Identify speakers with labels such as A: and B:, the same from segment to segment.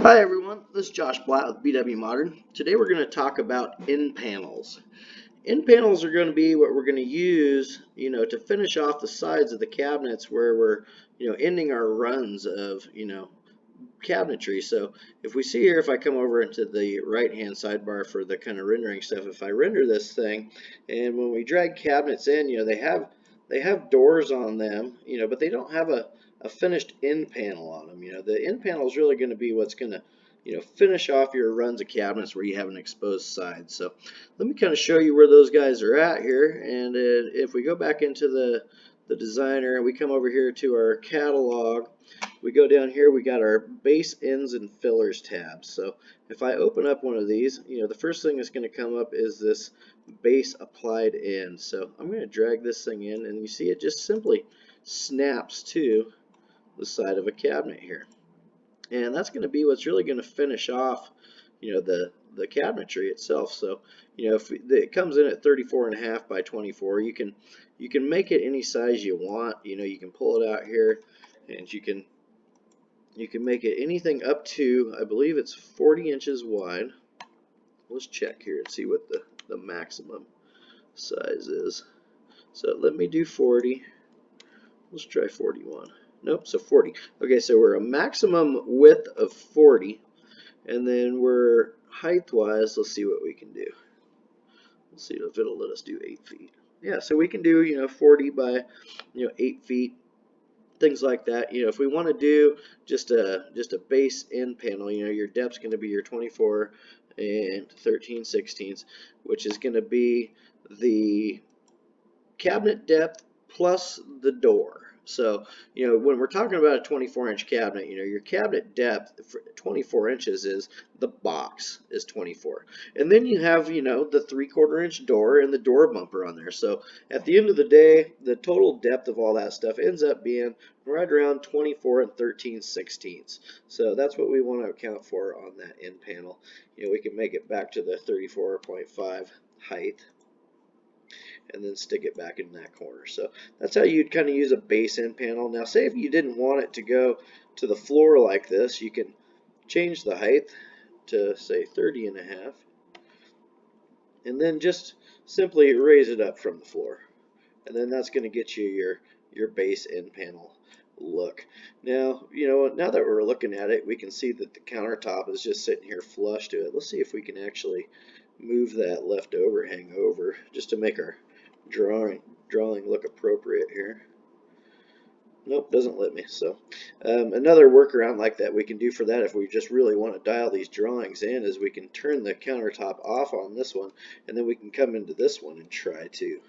A: Hi everyone, this is Josh Blatt with BW Modern. Today we're going to talk about end panels. End panels are going to be what we're going to use, to finish off the sides of the cabinets where we're, ending our runs of, cabinetry. So if we see here, if I come over into the right-hand sidebar for the kind of rendering stuff, if I render this thing, and when we drag cabinets in, they have doors on them, but they don't have a finished end panel on them. The end panel is really going to be what's going to, finish off your runs of cabinets where you have an exposed side. So let me kind of show you where those guys are at here. And if we go back into the designer and we come over here to our catalog, we go down here, we got our base ends and fillers tabs. So if I open up one of these, the first thing that's going to come up is this base applied end. So I'm going to drag this thing in, and you see it just simply snaps to the side of a cabinet here. And that's going to be what's really going to finish off, the cabinetry itself. So, if it comes in at 34.5 by 24, you can make it any size you want. You can pull it out here, and you can make it anything up to, I believe it's 40 inches wide. Let's check here and see what the maximum size is. So let me do 40. Let's try 41. Nope, so 40. Okay, so we're a maximum width of 40, and then we're height-wise, let's see what we can do. Let's see if it'll let us do 8 feet. Yeah, so we can do, 40 by, 8 feet, things like that. If we want to do just a base end panel, your depth's going to be your 24 and 13/16, which is going to be the cabinet depth plus the door. So, when we're talking about a 24-inch cabinet, your cabinet depth for 24 inches is the box is 24. And then you have, the 3/4 inch door and the door bumper on there. So at the end of the day, the total depth of all that stuff ends up being right around 24 and 13/16. So that's what we want to account for on that end panel. We can make it back to the 34.5 height, and then stick it back in that corner. So that's how you'd kind of use a base end panel. Now say if you didn't want it to go to the floor like this, you can change the height to say 30.5, and then just simply raise it up from the floor. And then that's going to get you your base end panel look. Now, now that we're looking at it, we can see that the countertop is just sitting here flush to it. Let's see if we can actually move that left overhang over just to make our drawing look appropriate here. Nope, doesn't let me. So another workaround like that we can do for that, if we just really want to dial these drawings in, is we can turn the countertop off on this one, and then we can come into this one and try to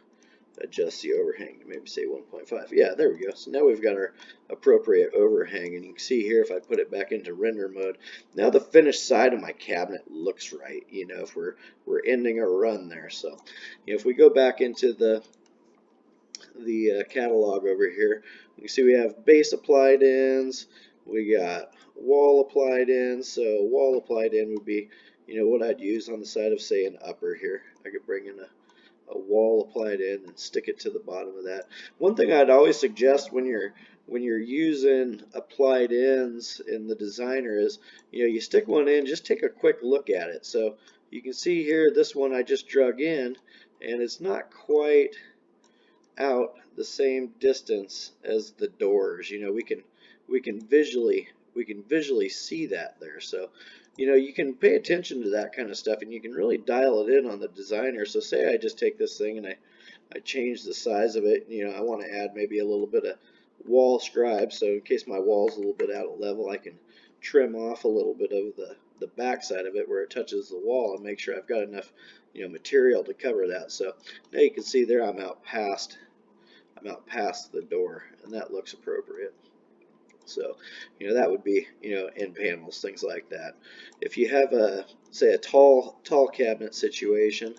A: adjust the overhang to maybe say 1.5. Yeah, there we go. So now we've got our appropriate overhang, and you can see here if I put it back into render mode, now the finished side of my cabinet looks right, if we're ending a run there. So if we go back into the catalog over here, you can see we have base applied ends, we got wall applied ends. So wall applied end would be, what I'd use on the side of, say, an upper here. I could bring in a wall applied in and stick it to the bottom of that. One thing I'd always suggest when you're using applied ends in the designer is, you stick one in, just take a quick look at it. So you can see here, this one I just drug in, and it's not quite out the same distance as the doors. We can visually see that there. So you can pay attention to that kind of stuff, and you can really dial it in on the designer. So say I just take this thing and I change the size of it. I want to add maybe a little bit of wall scribe, so in case my wall's a little bit out of level, I can trim off a little bit of the back side of it where it touches the wall and make sure I've got enough material to cover that. So now you can see there I'm out past the door, and that looks appropriate. So, that would be, end panels, things like that. If you have say a tall cabinet situation,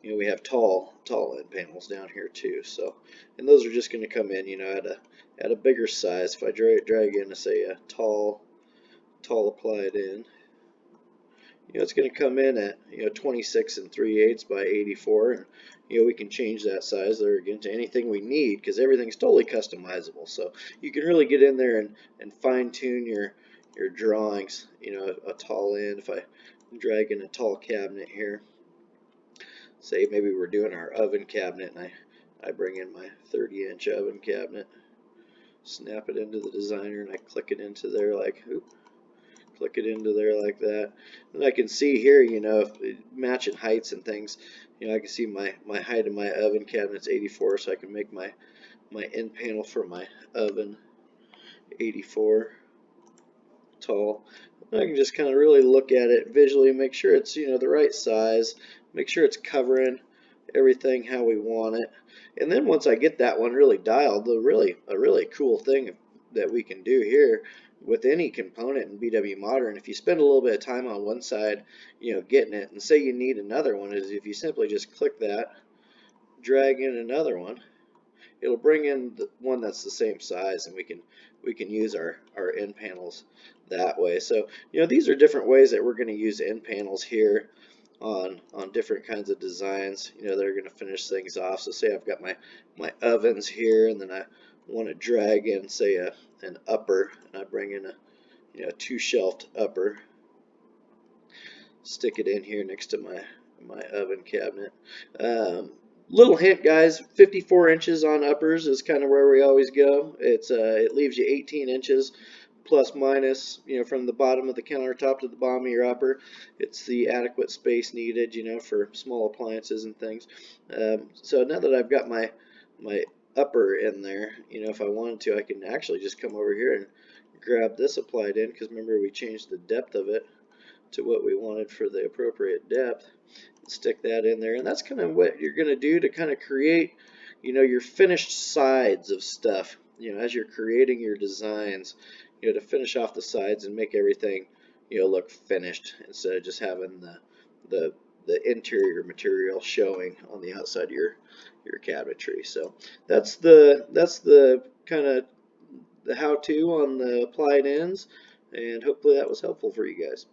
A: we have tall end panels down here too. So, and those are just going to come in, at a bigger size. If I drag in, say, a tall applied in, it's going to come in at 26 3/8 by 84, and we can change that size there again to anything we need, because everything's totally customizable. So you can really get in there and fine tune your drawings. A tall end, if I drag in a tall cabinet here, say maybe we're doing our oven cabinet, and I bring in my 30-inch oven cabinet, snap it into the designer, and I click it into there like, click it into there like that. And I can see here, matching heights and things. I can see my height of my oven cabinet's 84, so I can make my end panel for my oven 84 tall. And I can just kind of really look at it visually and make sure it's, the right size, make sure it's covering everything how we want it. And then once I get that one really dialed, a really cool thing that we can do here with any component in BW Modern, if you spend a little bit of time on one side, getting it, and say you need another one, is if you simply just click that, drag in another one, it'll bring in the one that's the same size, and we can use our end panels that way. So these are different ways that we're going to use end panels here on different kinds of designs that are going to finish things off. So say I've got my ovens here, and then I want to drag in, say, an upper, and I bring in a two-shelved upper, stick it in here next to my oven cabinet. Little hint, guys, 54 inches on uppers is kind of where we always go. It leaves you 18 inches plus minus, from the bottom of the countertop to the bottom of your upper. It's the adequate space needed, for small appliances and things. So now that I've got my upper in there, if I wanted to, I can actually just come over here and grab this applied in, because remember we changed the depth of it to what we wanted for the appropriate depth. Stick that in there, and that's kind of what you're going to do to kind of create, your finished sides of stuff, as you're creating your designs, to finish off the sides and make everything, look finished, instead of just having the interior material showing on the outside of your cabinetry. So that's the kind of the how-to on the applied ends, and hopefully that was helpful for you guys.